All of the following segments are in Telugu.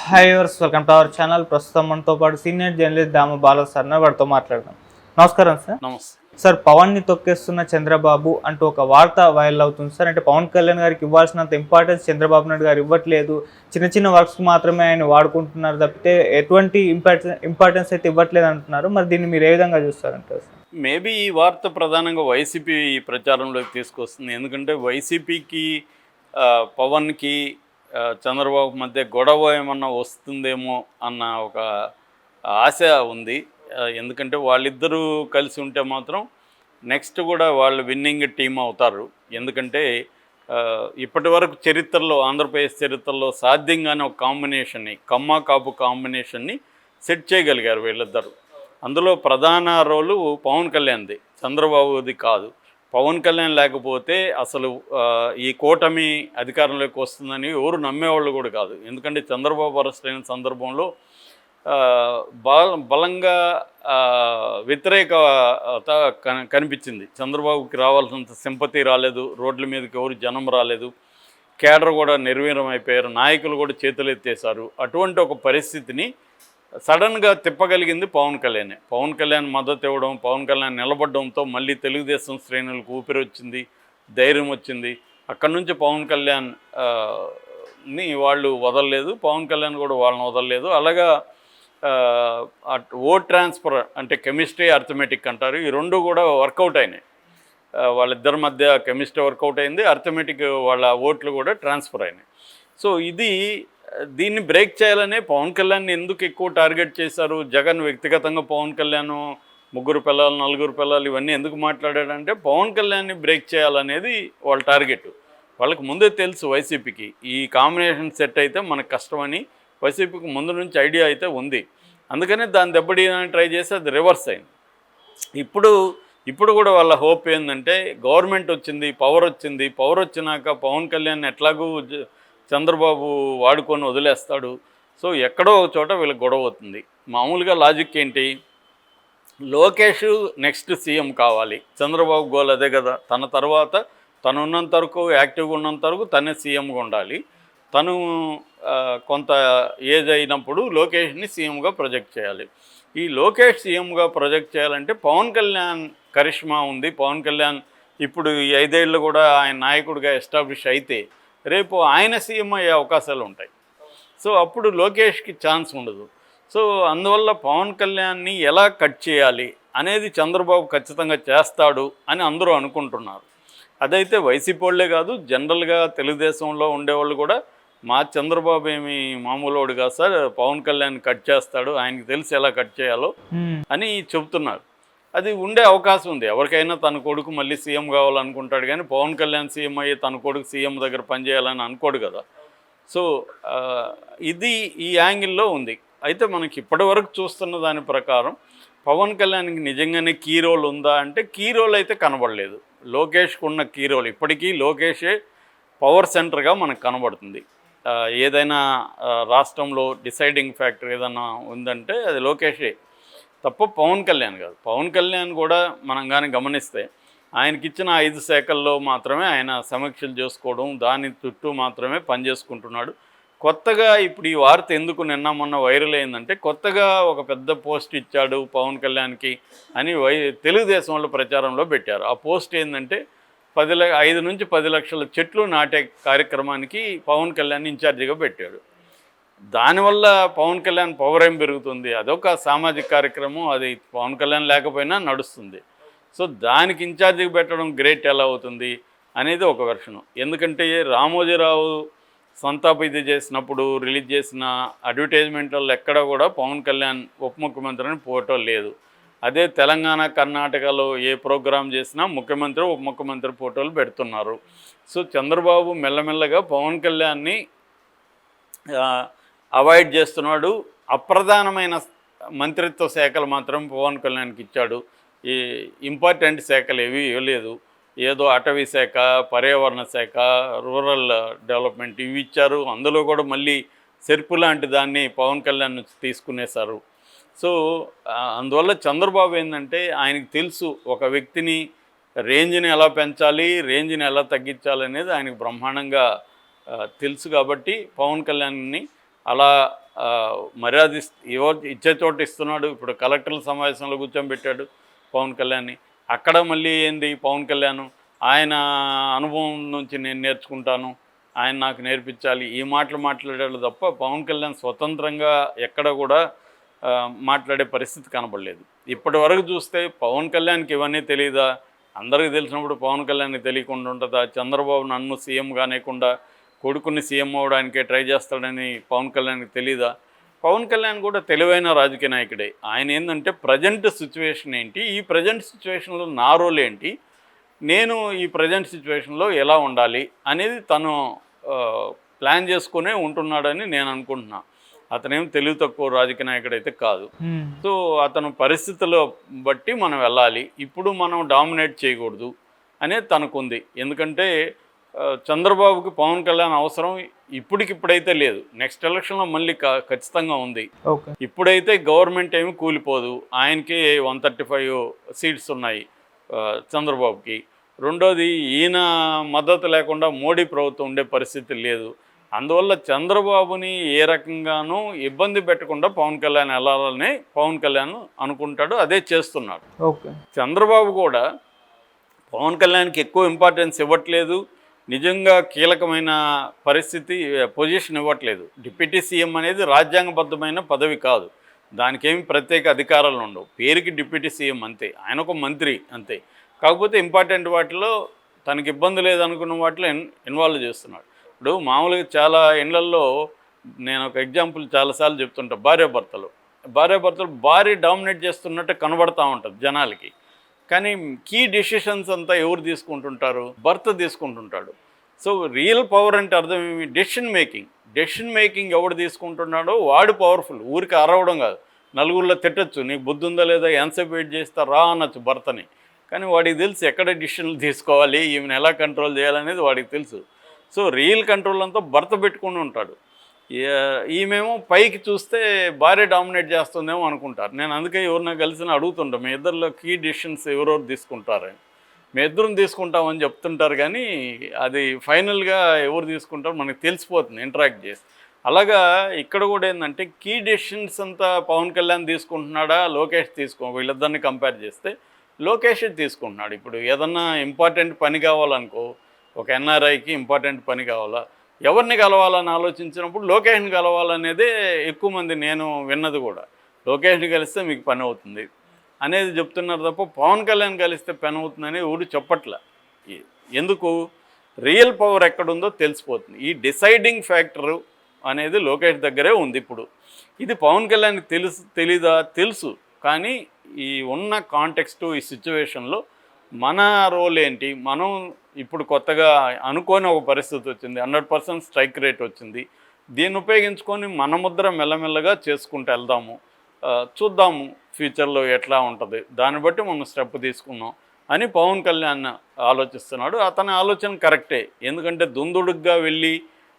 Hi viewers welcome to our channel. ప్రస్తుతం మనతో పాటు senior journalist Dama Bala sir వారితో మాట్లాడదాం. నమస్కారం సార్. నమస్తే సార్, పవన్ని తొక్కేస్తున్న చంద్రబాబు అంటూ ఒక వార్త వైరల్ అవుతుంది సార్. అంటే పవన్ కళ్యాణ్ గారికి ఇవ్వాల్సినంత ఇంపార్టెన్స్ చంద్రబాబు నాయుడు గారు ఇవ్వట్లేదు, చిన్న చిన్న వర్క్స్ మాత్రమే ఆయన వాడుకుంటున్నారు తప్పితే ఎటువంటి ఇంపార్టెన్స్ అయితే ఇవ్వట్లేదు అంటున్నారు. మరి దీన్ని మీరు ఏ విధంగా చూస్తారంటారు సార్? మేబీ ఈ వార్త ప్రధానంగా వైసీపీ ప్రచారంలోకి తీసుకొస్తుంది. ఎందుకంటే వైసీపీకి పవన్కి చంద్రబాబు మధ్య గొడవ ఏమన్నా వస్తుందేమో అన్న ఒక ఆశ ఉంది. ఎందుకంటే వాళ్ళిద్దరూ కలిసి ఉంటే మాత్రం నెక్స్ట్ కూడా వాళ్ళు విన్నింగ్ టీం అవుతారు. ఎందుకంటే ఇప్పటి వరకు చరిత్రలో, ఆంధ్రప్రదేశ్ చరిత్రలో సాధ్యంగానే ఒక కాంబినేషన్ని, కమ్మ కాపు కాంబినేషన్ని సెట్ చేయగలిగారు వీళ్ళిద్దరు. అందులో ప్రధాన రోలు పవన్ కళ్యాణ్ది, చంద్రబాబుది కాదు. పవన్ కళ్యాణ్ లేకపోతే అసలు ఈ కూటమి అధికారంలోకి వస్తుందని ఎవరు నమ్మేవాళ్ళు కూడా కాదు. ఎందుకంటే చంద్రబాబు అరెస్ట్ అయిన సందర్భంలో బలంగా వ్యతిరేకత కనిపించింది. చంద్రబాబుకి రావాల్సినంత సింపతి రాలేదు, రోడ్ల మీదకి ఎవరు జనం రాలేదు, కేడర్ కూడా నిర్వీర్యం అయిపోయారు, నాయకులు కూడా చేతులు ఎత్తేశారు. అటువంటి ఒక పరిస్థితిని సడన్గా తిప్పగలిగింది పవన్ కళ్యాణ్. పవన్ కళ్యాణ్ మద్దతు ఇవ్వడం, పవన్ కళ్యాణ్ నిలబడడంతో మళ్ళీ తెలుగుదేశం శ్రేణులకు ఊపిరి వచ్చింది, ధైర్యం వచ్చింది. అక్కడి నుంచి పవన్ కళ్యాణ్ని వాళ్ళు వదలలేదు, పవన్ కళ్యాణ్ కూడా వాళ్ళని వదలలేదు. అలాగా ఓట్ ట్రాన్స్ఫర్ అంటే కెమిస్ట్రీ, అర్థమెటిక్ అంటారు, ఈ రెండు కూడా వర్కౌట్ అయినాయి. వాళ్ళిద్దరి మధ్య కెమిస్ట్రీ వర్కౌట్ అయింది, అర్థమెటిక్ వాళ్ళ ఓట్లు కూడా ట్రాన్స్ఫర్ అయినాయి. సో దీన్ని బ్రేక్ చేయాలనే పవన్ కళ్యాణ్ని ఎందుకు ఎక్కువ టార్గెట్ చేశారు? జగన్ వ్యక్తిగతంగా పవన్ కళ్యాణ్ 3 పిల్లలు 4 పిల్లలు ఇవన్నీ ఎందుకు మాట్లాడాడంటే పవన్ కళ్యాణ్ని బ్రేక్ చేయాలనేది వాళ్ళ టార్గెట్. వాళ్ళకి ముందే తెలుసు వైసీపీకి ఈ కాంబినేషన్ సెట్ అయితే మనకు కష్టమని. వైసీపీకి ముందు నుంచి ఐడియా అయితే ఉంది, అందుకనే దాన్ని దెబ్బతీయడానికి ట్రై చేసి అది రివర్స్ అయింది. ఇప్పుడు కూడా వాళ్ళ హోప్ ఏంటంటే గవర్నమెంట్ వచ్చింది, పవర్ వచ్చింది, పవర్ వచ్చినాక పవన్ కళ్యాణ్ ఎట్లాగూ చంద్రబాబు వాడుకొని వదిలేస్తాడు. సో ఎక్కడో ఒక చోట వీళ్ళకి గొడవ అవుతుంది. మామూలుగా లాజిక్ ఏంటి, లోకేష్ నెక్స్ట్ సీఎం కావాలి, చంద్రబాబు గోల్ అదే కదా. తన తర్వాత తను ఉన్నంత వరకు, యాక్టివ్గా ఉన్నంత వరకు తనే సీఎంగా ఉండాలి. తను కొంత ఏజ్ అయినప్పుడు లోకేష్ని సీఎంగా ప్రొజెక్ట్ చేయాలి. ఈ లోకేష్ సీఎంగా ప్రొజెక్ట్ చేయాలంటే పవన్ కళ్యాణ్ కరిష్మా ఉంది. పవన్ కళ్యాణ్ ఇప్పుడు ఈ 5 ఏళ్ళు కూడా ఆయన నాయకుడిగా ఎస్టాబ్లిష్ అయితే రేపు ఆయన సీఎం అయ్యే అవకాశాలు ఉంటాయి. సో అప్పుడు లోకేష్కి ఛాన్స్ ఉండదు. సో అందువల్ల పవన్ కళ్యాణ్ని ఎలా కట్ చేయాలి అనేది చంద్రబాబు ఖచ్చితంగా చేస్తాడు అని అందరూ అనుకుంటున్నారు. అదైతే వైసీపీ వాళ్ళే కాదు, జనరల్గా తెలుగుదేశంలో ఉండేవాళ్ళు కూడా మా చంద్రబాబు ఏమి మామూలు వాడు కాదు సార్, పవన్ కళ్యాణ్ కట్ చేస్తాడు, ఆయనకి తెలిసి ఎలా కట్ చేయాలో అని చెబుతున్నారు. అది ఉండే అవకాశం ఉంది. ఎవరికైనా తన కొడుకు మళ్ళీ సీఎం కావాలనుకుంటాడు, కానీ పవన్ కళ్యాణ్ సీఎం అయ్యి తన కొడుకు సీఎం దగ్గర పనిచేయాలని అనుకోడు కదా. సో ఇది ఈ యాంగిల్లో ఉంది. అయితే మనకి ఇప్పటి వరకు చూస్తున్న దాని ప్రకారం పవన్ కళ్యాణ్కి నిజంగానే కీ రోల్ ఉందా అంటే కీ రోల్ అయితే కనబడలేదు. లోకేష్కి ఉన్న కీ రోల్ ఇప్పటికీ లోకేషే పవర్ సెంటర్గా మనకు కనబడుతుంది. ఏదైనా రాష్ట్రంలో డిసైడింగ్ ఫ్యాక్టర్ ఏదైనా ఉందంటే అది లోకేషే తప్ప పవన్ కళ్యాణ్ కాదు. పవన్ కళ్యాణ్ కూడా మనం కానీ గమనిస్తే ఆయనకిచ్చిన 5 శాఖల్లో మాత్రమే ఆయన సమీక్షలు చేసుకోవడం, దాని చుట్టూ మాత్రమే పనిచేసుకుంటున్నాడు. కొత్తగా ఇప్పుడు ఈ వార్త ఎందుకు నిన్న మొన్న వైరల్ అయిందంటే కొత్తగా ఒక పెద్ద పోస్ట్ ఇచ్చాడు పవన్ కళ్యాణ్కి అని తెలుగుదేశం వాళ్ళు ప్రచారంలో పెట్టారు. ఆ పోస్ట్ ఏంటంటే 5 నుంచి 10 లక్షల చెట్లు నాటే కార్యక్రమానికి పవన్ కళ్యాణ్ ఇన్ఛార్జిగా పెట్టాడు. దానివల్ల పవన్ కళ్యాణ్ పవర్ ఏం పెరుగుతుంది, అదొక సామాజిక కార్యక్రమం, అది పవన్ కళ్యాణ్ లేకపోయినా నడుస్తుంది. సో దానికి ఇన్ఛార్జిగా పెట్టడం గ్రేట్ ఎలా అవుతుంది అనేది ఒక వెర్షను. ఎందుకంటే రామోజీరావు సంతాప ఇది చేసినప్పుడు రిలీజ్ చేసిన అడ్వర్టైజ్మెంట్లలో ఎక్కడ కూడా పవన్ కళ్యాణ్ ఉప ముఖ్యమంత్రి అని ఫోటో లేదు. అదే తెలంగాణ, కర్ణాటకలో ఏ ప్రోగ్రాం చేసినా ముఖ్యమంత్రి, ఉప ముఖ్యమంత్రి ఫోటోలు పెడుతున్నారు. సో చంద్రబాబు మెల్లమెల్లగా పవన్ కళ్యాణ్ని అవాయిడ్ చేస్తున్నాడు. అప్రధానమైన మంత్రిత్వ శాఖలు మాత్రం పవన్ కళ్యాణ్కి ఇచ్చాడు. ఈ ఇంపార్టెంట్ శాఖలు ఏవి ఇవ్వలేదు. ఏదో అటవీ శాఖ, పర్యావరణ శాఖ, రూరల్ డెవలప్మెంట్ ఇవి ఇచ్చారు. అందులో కూడా మళ్ళీ సెర్పు లాంటి దాన్ని పవన్ కళ్యాణ్ నుంచి తీసుకునేశారు. సో అందువల్ల చంద్రబాబు ఏంటంటే ఆయనకు తెలుసు ఒక వ్యక్తిని రేంజ్ని ఎలా పెంచాలి, రేంజ్ని ఎలా తగ్గించాలి అనేది ఆయనకు బ్రహ్మాండంగా తెలుసు. కాబట్టి పవన్ కళ్యాణ్ని అలా మర్యాద ఇచ్చే చోట ఇస్తున్నాడు. ఇప్పుడు కలెక్టర్ల సమావేశంలో కూర్చోబెట్టాడు పవన్ కళ్యాణ్ని. అక్కడ మళ్ళీ ఏంది పవన్ కళ్యాణ్ ఆయన అనుభవం నుంచి నేను నేర్చుకుంటాను, ఆయన నాకు నేర్పించాలి, ఈ మాటలు మాట్లాడాడు తప్ప పవన్ కళ్యాణ్ స్వతంత్రంగా ఎక్కడ కూడా మాట్లాడే పరిస్థితి కనపడలేదు. ఇప్పటి వరకు చూస్తే పవన్ కళ్యాణ్కి ఇవన్నీ తెలియదా? అందరికీ తెలిసినప్పుడు పవన్ కళ్యాణ్కి తెలియకుండా ఉంటుందా? చంద్రబాబు నన్ను సీఎం కానివ్వకుండా కొడుకుని సీఎం అవ్వడానికే ట్రై చేస్తాడని పవన్ కళ్యాణ్కి తెలీదా? పవన్ కళ్యాణ్ కూడా తెలివైన రాజకీయ నాయకుడే. ఆయన ఏంటంటే ప్రజెంట్ సిచ్యువేషన్ ఏంటి, ఈ ప్రజెంట్ సిచ్యువేషన్లో నా రోల్ ఏంటి, నేను ఈ ప్రజెంట్ సిచ్యువేషన్లో ఎలా ఉండాలి అనేది తను ప్లాన్ చేసుకునే ఉంటున్నాడని నేను అనుకుంటున్నా. అతనేం తెలివి తక్కువ రాజకీయ నాయకుడు అయితే కాదు. సో అతను పరిస్థితుల్లో బట్టి మనం వెళ్ళాలి, ఇప్పుడు మనం డామినేట్ చేయకూడదు అనేది తనకుంది. ఎందుకంటే చంద్రబాబుకి పవన్ కళ్యాణ్ అవసరం ఇప్పటికిప్పుడైతే లేదు, నెక్స్ట్ ఎలక్షన్లో మళ్ళీ ఖచ్చితంగా ఉంది. ఇప్పుడైతే గవర్నమెంట్ ఏమి కూలిపోదు, ఆయనకి 135 సీట్స్ ఉన్నాయి చంద్రబాబుకి. రెండోది ఈయన మద్దతు లేకుండా మోడీ ప్రభుత్వం ఉండే పరిస్థితి లేదు. అందువల్ల చంద్రబాబుని ఏ రకంగానూ ఇబ్బంది పెట్టకుండా పవన్ కళ్యాణ్ వెళ్ళాలని పవన్ కళ్యాణ్ అనుకుంటాడు, అదే చేస్తున్నాడు. చంద్రబాబు కూడా పవన్ కళ్యాణ్కి ఎక్కువ ఇంపార్టెన్స్ ఇవ్వట్లేదు, నిజంగా కీలకమైన పొజిషన్ ఇవ్వట్లేదు. డిప్యూటీ సీఎం అనేది రాజ్యాంగబద్ధమైన పదవి కాదు, దానికేమి ప్రత్యేక అధికారాలు ఉండవు, పేరుకి డిప్యూటీ సీఎం అంతే, ఆయన ఒక మంత్రి అంతే. కాకపోతే ఇంపార్టెంట్ వాటిలో తనకి ఇబ్బంది లేదనుకున్న వాటిలో ఇన్వాల్వ్ చేస్తున్నాడు. ఇప్పుడు మామూలుగా చాలా ఇళ్లల్లో నేను ఒక ఎగ్జాంపుల్ చాలాసార్లు చెప్తుంటా, భార్యాభర్తలు భార్య డామినేట్ చేస్తున్నట్టు కనబడతా ఉంటుంది జనాలకి. కానీ కీ డెసిషన్స్ అంతా ఎవరు తీసుకుంటుంటారు? భర్త తీసుకుంటుంటాడు. సో రియల్ పవర్ అంటే అర్థం ఏమి? డెసిషన్ మేకింగ్ ఎవడు తీసుకుంటున్నాడో వాడు పవర్ఫుల్. ఊరికి అరవడం కాదు, నలుగురిలో తిట్టచ్చు, నీకు బుద్ధి ఉందా లేదా, ఎంతసేపు వెయిట్ చేస్తా రా అనొచ్చు భర్తని. కానీ వాడికి తెలుసు ఎక్కడ డెసిషన్లు తీసుకోవాలి, ఈమెను ఎలా కంట్రోల్ చేయాలనేది వాడికి తెలుసు. సో రియల్ కంట్రోల్ అంతా భర్త పెట్టుకుని ఉంటాడు. ఈమెమో పైకి చూస్తే భార్య డామినేట్ చేస్తుందేమో అనుకుంటారు. నేను అందుకే ఎవరినా కలిసి అడుగుతుంటా, మీ ఇద్దరిలో కీ డెసిషన్స్ ఎవరెవరు తీసుకుంటారని. మీ ఇద్దరం తీసుకుంటామని చెప్తుంటారు, కానీ అది ఫైనల్గా ఎవరు తీసుకుంటారో మనకు తెలిసిపోతుంది ఇంటరాక్ట్ చేసి. అలాగా ఇక్కడ కూడా ఏంటంటే కీ డెసిషన్స్ అంతా పవన్ కళ్యాణ్ తీసుకుంటున్నాడా, లోకేష్ వీళ్ళిద్దరిని కంపేర్ చేస్తే లోకేష్ తీసుకుంటున్నాడు. ఇప్పుడు ఏదన్నా ఇంపార్టెంట్ పని కావాలనుకో, ఒక ఎన్ఆర్ఐకి ఇంపార్టెంట్ పని కావాలా, ఎవరిని కలవాలని ఆలోచించినప్పుడు లోకేష్ని కలవాలనేదే ఎక్కువ మంది నేను విన్నది కూడా. లోకేష్ని కలిస్తే మీకు పని అవుతుంది అనేది చెప్తున్నారు తప్ప పవన్ కళ్యాణ్ కలిస్తే పని అవుతుందని ఊరు చెప్పట్లే. ఎందుకు? రియల్ పవర్ ఎక్కడుందో తెలిసిపోతుంది. ఈ డిసైడింగ్ ఫ్యాక్టరు అనేది లోకేష్ దగ్గరే ఉంది. ఇప్పుడు ఇది పవన్ కళ్యాణ్కి తెలీదా? తెలుసు. కానీ ఈ ఉన్న కాంటెక్స్టు, ఈ సిచ్యువేషన్లో మన రోల్ ఏంటి, మనం ఇప్పుడు కొత్తగా అనుకోని ఒక పరిస్థితి వచ్చింది, 100% స్ట్రైక్ రేట్ వచ్చింది, దీన్ని ఉపయోగించుకొని మన ముద్ర మెల్లమెల్లగా చేసుకుంటూ వెళ్దాము, చూద్దాము ఫ్యూచర్లో ఎట్లా ఉంటుంది, దాన్ని బట్టి మనం స్టెప్ తీసుకున్నాం అని పవన్ కళ్యాణ్ ఆలోచిస్తున్నాడు. అతని ఆలోచన కరెక్టే, ఎందుకంటే దుందుడుగ్గా వెళ్ళి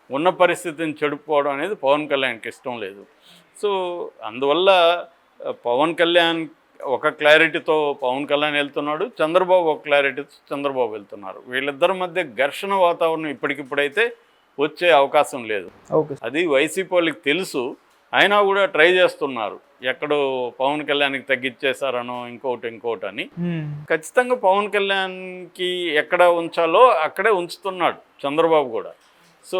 ఉన్న పరిస్థితిని చెడుపుకోవడం అనేది పవన్ కళ్యాణ్కి ఇష్టం లేదు. సో అందువల్ల పవన్ కళ్యాణ్ ఒక క్లారిటీతో పవన్ కళ్యాణ్ వెళ్తున్నాడు, చంద్రబాబు ఒక క్లారిటీతో చంద్రబాబు వెళ్తున్నారు. వీళ్ళిద్దరి మధ్య ఘర్షణ వాతావరణం ఇప్పటికిప్పుడైతే వచ్చే అవకాశం లేదు. అది వైసీపీ వాళ్ళకి తెలుసు, అయినా కూడా ట్రై చేస్తున్నారు. ఎక్కడో పవన్ కళ్యాణ్కి తగ్గించేశారనో ఇంకోటి అని. ఖచ్చితంగా పవన్ కళ్యాణ్కి ఎక్కడ ఉంచాలో అక్కడే ఉంచుతున్నాడు చంద్రబాబు కూడా. సో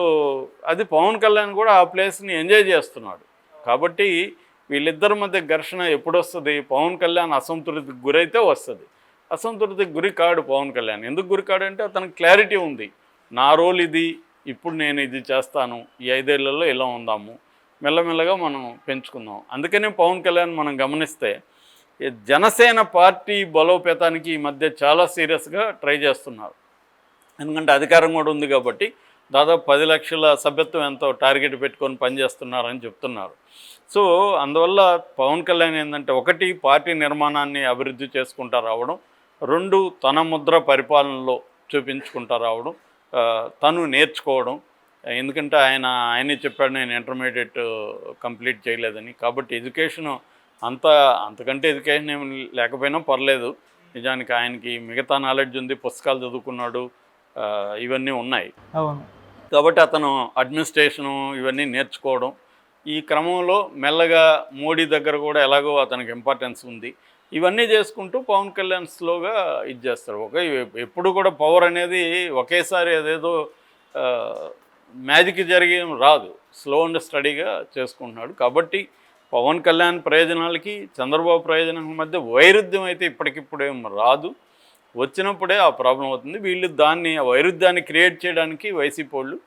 అది పవన్ కళ్యాణ్ కూడా ఆ ప్లేస్ని ఎంజాయ్ చేస్తున్నాడు. కాబట్టి వీళ్ళిద్దరి మధ్య ఘర్షణ ఎప్పుడు వస్తుంది? పవన్ కళ్యాణ్ అసంతృప్తికి గురైతే వస్తుంది. అసంతృప్తికి గురి కాడు పవన్ కళ్యాణ్. ఎందుకు గురి కాడు అంటే అతనికి క్లారిటీ ఉంది, నా రోల్ ఇది, ఇప్పుడు నేను ఇది చేస్తాను, ఈ 5 ఏళ్లలో ఇలా ఉందాము, మెల్లమెల్లగా మనం పెంచుకుందాం. అందుకనే పవన్ కళ్యాణ్ మనం గమనిస్తే జనసేన పార్టీ బలోపేతానికి ఈ మధ్య చాలా సీరియస్గా ట్రై చేస్తున్నారు. ఎందుకంటే అధికారం కూడా ఉంది కాబట్టి దాదాపు 10 లక్షల సభ్యత్వం ఎంతో టార్గెట్ పెట్టుకొని పనిచేస్తున్నారని చెప్తున్నారు. సో అందువల్ల పవన్ కళ్యాణ్ ఏంటంటే, ఒకటి పార్టీ నిర్మాణాన్ని అభివృద్ధి చేసుకుంటూ రావడం, 2 తన ముద్ర పరిపాలనలో చూపించుకుంటూ రావడం, తను నేర్చుకోవడం. ఎందుకంటే ఆయనే చెప్పాడు నేను ఇంటర్మీడియట్ కంప్లీట్ చేయలేదని. కాబట్టి ఎడ్యుకేషన్ అంతకంటే ఎడ్యుకేషన్ ఏమి లేకపోయినా పర్లేదు, నిజానికి ఆయనకి మిగతా నాలెడ్జ్ ఉంది, పుస్తకాలు చదువుకున్నాడు, ఇవన్నీ ఉన్నాయి. కాబట్టి అతను అడ్మినిస్ట్రేషను ఇవన్నీ నేర్చుకోవడం, ఈ క్రమంలో మెల్లగా మోడీ దగ్గర కూడా ఎలాగో అతనికి ఇంపార్టెన్స్ ఉంది. ఇవన్నీ చేసుకుంటూ పవన్ కళ్యాణ్ స్లోగా ఇది చేస్తారు. ఎప్పుడు కూడా పవర్ అనేది ఒకేసారి అదేదో మ్యాజిక్ జరిగి రాదు. స్లో అండ్ స్టడీగా చేసుకుంటున్నాడు. కాబట్టి పవన్ కళ్యాణ్ ప్రయోజనాలకి చంద్రబాబు ప్రయోజనాల మధ్య వైరుధ్యం అయితే ఇప్పటికిప్పుడేం రాదు. వచ్చినప్పుడే ఆ ప్రాబ్లం అవుతుంది. వీళ్ళు దాన్ని ఆ వైరుధ్యాన్ని క్రియేట్ చేయడానికి వైసీపీ వాళ్ళు